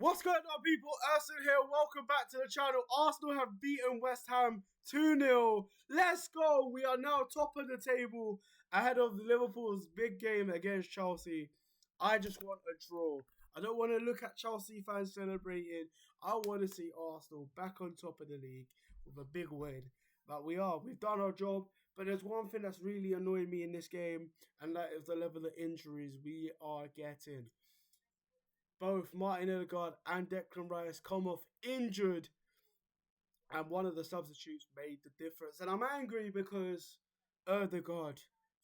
What's going on, people? Erson here. Welcome back to the channel. Arsenal have beaten West Ham 2-0. Let's go. We are now top of the table ahead of Liverpool's big game against Chelsea. I just want a draw. I don't want to look at Chelsea fans celebrating. I want to see Arsenal back on top of the league with a big win. But we've done our job. But there's one thing that's really annoying me in this game, and that is the level of injuries we are getting. Both Martin Odegaard and Declan Rice come off injured, and one of the substitutes made the difference. And I'm angry because Odegaard,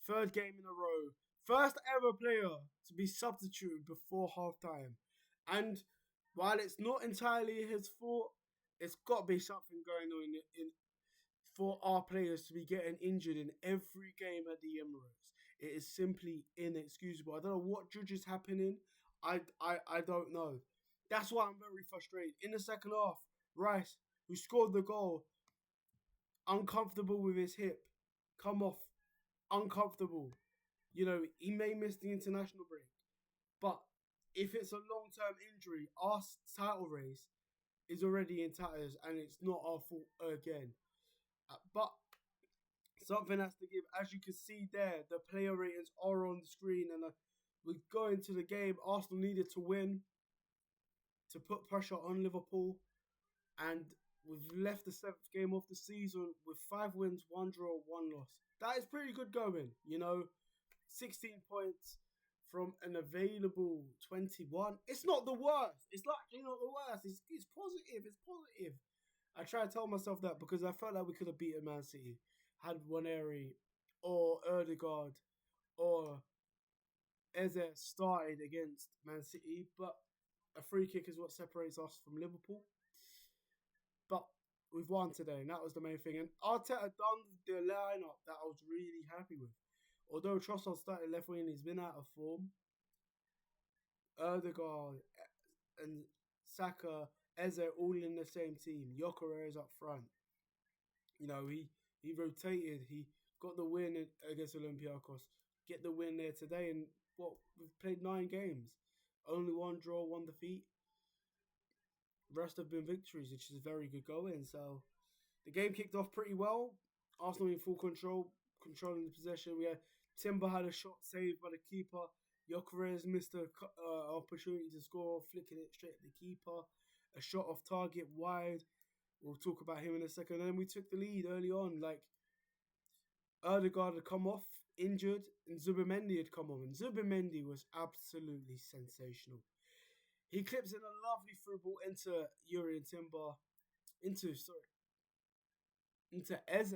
third game in a row, first ever player to be substituted before halftime. And while it's not entirely his fault, it's got to be something going on for our players to be getting injured in every game at the Emirates. It is simply inexcusable. I don't know what judge is happening. I don't know. That's why I'm very frustrated. In the second half, Rice, who scored the goal, uncomfortable with his hip, come off, uncomfortable. You know, he may miss the international break. But if it's a long-term injury, our title race is already in tatters and it's not our fault again. But something has to give. As you can see there, the player ratings are on the screen, and we go into the game. Arsenal needed to win to put pressure on Liverpool, and we've left the 7th game of the season with 5 wins, 1 draw, 1 loss. That is pretty good going, you know. 16 points from an available 21. It's not the worst. It's actually not the worst. It's positive. It's positive. I try to tell myself that because I felt like we could have beaten Man City had Waneri or Odegaard or Eze started against Man City, but a free kick is what separates us from Liverpool. But we've won today, and that was the main thing. And Arteta done the lineup that I was really happy with. Although Trossard started left wing, he's been out of form. Odegaard and Saka, Eze all in the same team. Gyökeres up front. You know, he rotated. He got the win against Olympiacos. Get the win there today, and we've played 9 games. Only 1 draw, 1 defeat. Rest have been victories, which is very good going. So the game kicked off pretty well. Arsenal in full control, controlling the possession. We had Timber had a shot saved by the keeper. Gyökeres missed an opportunity to score, flicking it straight at the keeper. A shot off target wide. We'll talk about him in a second. And then we took the lead early on. Like, Odegaard had come off injured, and ZUBIMENDI had come on. And ZUBIMENDI was absolutely sensational. He clips in a lovely through ball into into Eze.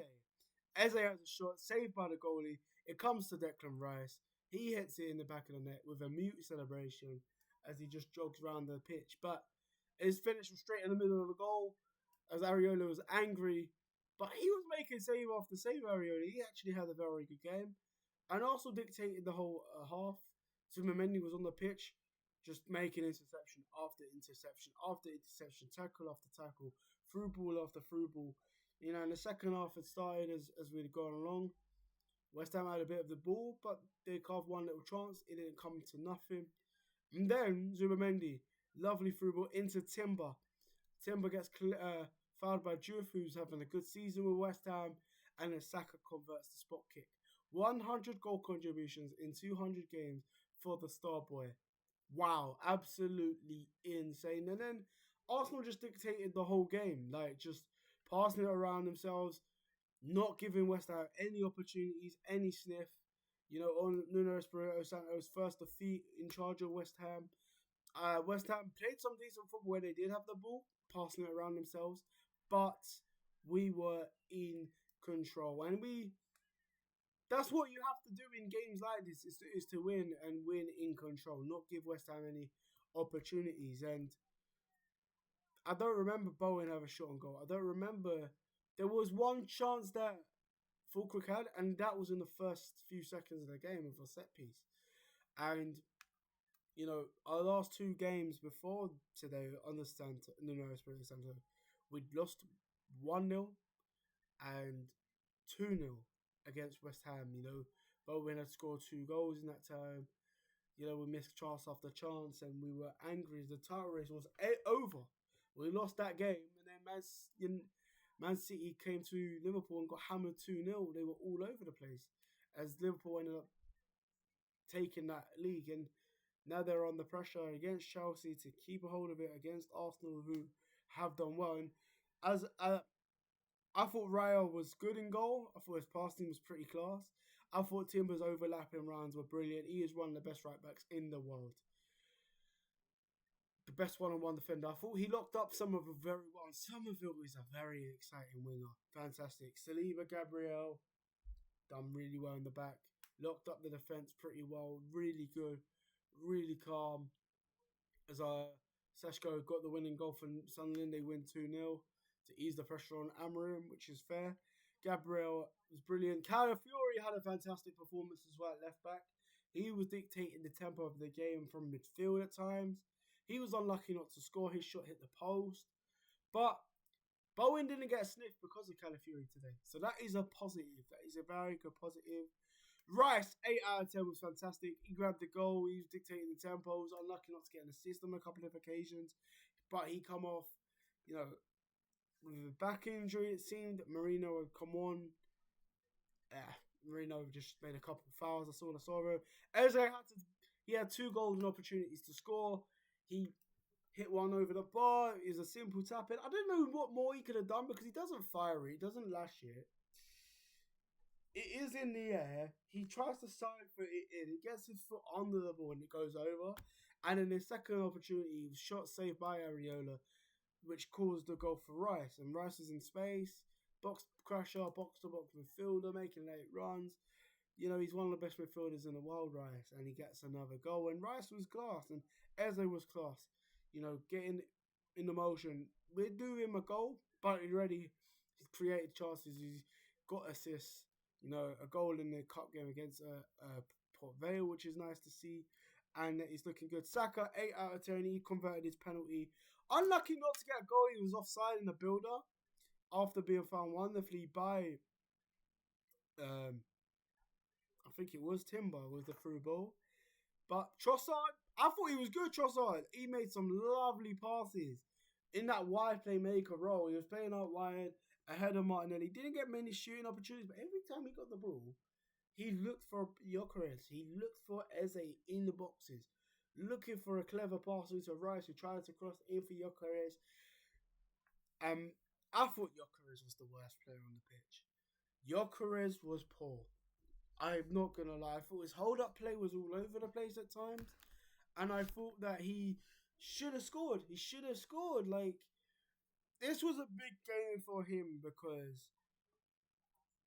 Eze has a shot saved by the goalie. It comes to Declan Rice. He hits it in the back of the net with a mute celebration as he just jogs around the pitch. But his finish was straight in the middle of the goal as Areola was angry. But he was making save after save, Areola. He actually had a very good game. And also dictated the whole half. ZUBIMENDI was on the pitch, just making interception after interception after interception, tackle after tackle, through ball after through ball. You know, in the second half, it started as we'd gone along. West Ham had a bit of the ball, but they carved one little chance. It didn't come to nothing. And then ZUBIMENDI, lovely through ball into Timber. Timber gets fouled by Diouf, who's having a good season with West Ham, and then Saka converts the spot kick. 100 goal contributions in 200 games for the star boy. Wow, absolutely insane. And then Arsenal just dictated the whole game, like just passing it around themselves, not giving West Ham any opportunities, any sniff. You know, on Nuno Espirito Santo's first defeat in charge of West Ham. West Ham played some decent football where they did have the ball, passing it around themselves, but we were in control. And that's what you have to do in games like this, is to win and win in control, not give West Ham any opportunities. And I don't remember Bowen have a shot on goal. I don't remember. There was one chance that Fulkrug had, and that was in the first few seconds of the game of a set piece. And, you know, our last 2 games before today, understand, Nuno Espirito Santo, we'd lost 1-0 and 2-0 against West Ham. You know, Bowen had scored 2 goals in that time. we missed chance after chance, and we were angry. The title race was over. We lost that game, and then Man City came to Liverpool and got hammered 2-0. They were all over the place as Liverpool ended up taking that league, and now they're under pressure against Chelsea to keep a hold of it against Arsenal, who have done well. And as I thought Raya was good in goal. I thought his passing was pretty class. I thought Timber's overlapping runs were brilliant. He is one of the best right backs in the world. The best one-on-one defender. I thought he locked up Somerville very well. And Somerville is a very exciting winger. Fantastic. Saliba Gabriel done really well in the back. Locked up the defence pretty well. Really good. Really calm. As Seshko got the winning goal for Sunderland, they win 2-0 to ease the pressure on Amorim, which is fair. Gabriel was brilliant. Calafiori had a fantastic performance as well at left back. He was dictating the tempo of the game from midfield at times. He was unlucky not to score. His shot hit the post. But Bowen didn't get a sniff because of Calafiori today. So that is a positive. That is a very good positive. Rice, 8 out of 10 was fantastic. He grabbed the goal. He was dictating the tempo. He was unlucky not to get an assist on a couple of occasions. But he come off, with a back injury, it seemed. Marino had come on. Marino just made a couple of fouls. I saw him. Eze he had 2 golden opportunities to score. He hit one over the bar. It was a simple tap in. I don't know what more he could have done because he doesn't fire it. He doesn't lash it. It is in the air. He tries to side foot it in. He gets his foot under the ball and it goes over. And in his second opportunity, he was shot saved by Areola, which caused the goal for Rice. And Rice is in space, box crusher, box-to-box midfielder, making late runs. He's one of the best midfielders in the world, Rice, and he gets another goal. And Rice was class, and Eze was class. Getting in the motion. We're doing him a goal, but he's created chances. He's got assists. A goal in the cup game against Port Vale, which is nice to see. And he's looking good. Saka, 8 out of 10. He converted his penalty. Unlucky not to get a goal. He was offside in the builder after being found wonderfully by, I think it was Timber with the through ball. But Trossard, I thought he was good, Trossard. He made some lovely passes in that wide playmaker role. He was playing out wide ahead of Martinelli. He didn't get many shooting opportunities, but every time he got the ball, he looked for Gyökeres. He looked for Eze in the boxes, looking for a clever pass into Rice, who tried to cross in for Gyökeres. I thought Gyökeres was the worst player on the pitch. Gyökeres was poor. I'm not going to lie. I thought his hold-up play was all over the place at times. And I thought that he should have scored. He should have scored. This was a big game for him because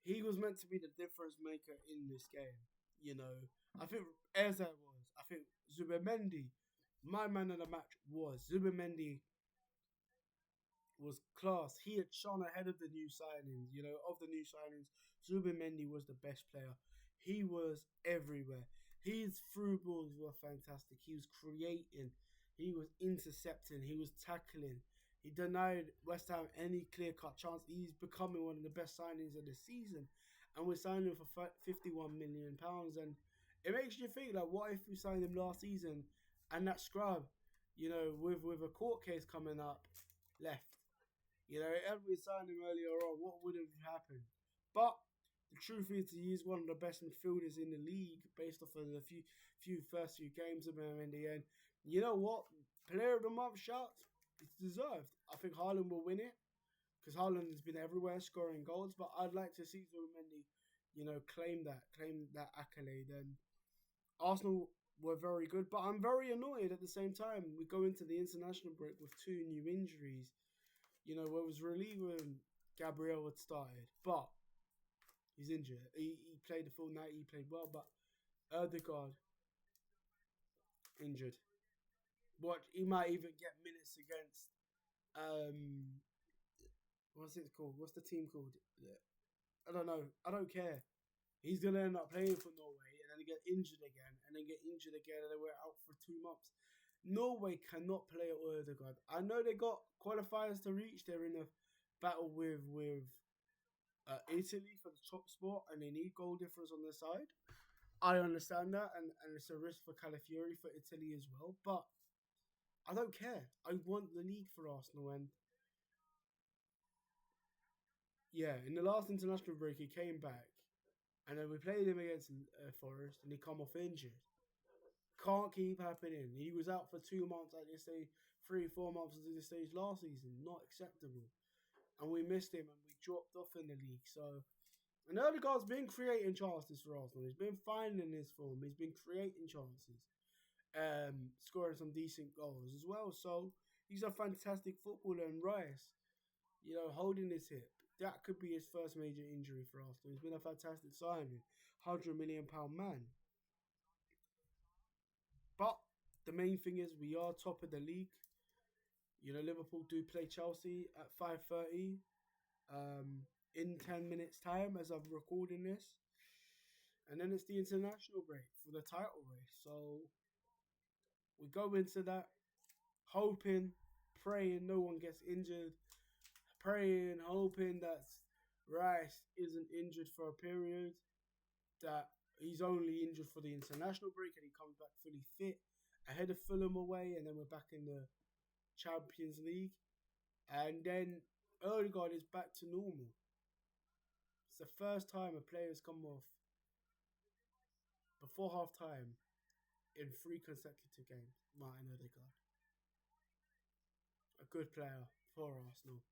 he was meant to be the difference maker in this game. I think Eze was. I think Zubimendi, my man of the match was. Zubimendi was class. He had shone ahead of the new signings. Of the new signings, Zubimendi was the best player. He was everywhere. His through balls were fantastic. He was creating. He was intercepting. He was tackling. He denied West Ham any clear-cut chance. He's becoming one of the best signings of the season. And we're signing him for £51 million. And it makes you think, what if we signed him last season and that scrub, with a court case coming up, left? If we signed him earlier on, what would have happened? But the truth is, he is one of the best midfielders in the league based off of the first few games of Zubimendi. And you know what? Player of the Month shout, it's deserved. I think Haaland will win it because Haaland has been everywhere scoring goals. But I'd like to see Zubimendi, claim that accolade. And Arsenal were very good, but I'm very annoyed at the same time. We go into the international break with 2 new injuries. It was relieved when Gabriel had started, but he's injured. He played the full night. He played well, but Odegaard injured. He might even get minutes against what's it called? What's the team called? I don't know. I don't care. He's gonna end up playing for Norway and then get injured again, and then get injured again, and then we're out for 2 months. Norway cannot play at Odegaard. I know they got qualifiers to reach. They're in a battle with Italy for the top spot, and they need goal difference on their side. I understand that, and it's a risk for Calafiori for Italy as well. But I don't care. I want the league for Arsenal, and yeah, in the last international break, he came back, and then we played him against Forest, and he come off injured. Can't keep happening. He was out for 2 months at this stage, 3, 4 months at this stage last season. Not acceptable. And we missed him, and we dropped off in the league. So, and Odegaard's been creating chances for Arsenal. He's been finding his form. He's been creating chances, scoring some decent goals as well. So he's a fantastic footballer. And Rice, holding his hip, that could be his first major injury for Arsenal. He's been a fantastic signing, £100 million man. But the main thing is we are top of the league. Liverpool do play Chelsea at 5:30 in 10 minutes time as I'm recording this, and then it's the international break for the title race. So we go into that hoping, praying no one gets injured, praying, hoping that Rice isn't injured for a period, that he's only injured for the international break and he comes back fully fit ahead of Fulham away, and then we're back in the Champions League, and then Odegaard is back to normal. It's the first time a player has come off before half time in 3 consecutive games. Martin Odegaard, a good player for Arsenal,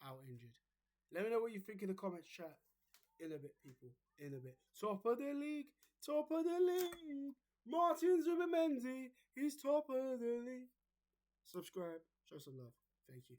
out injured. Let me know what you think in the comments, chat. In a bit, people. In a bit. Top of the league. Top of the league. Martin ZUBIMENDI. He's top of the league. Subscribe. Show some love. Thank you.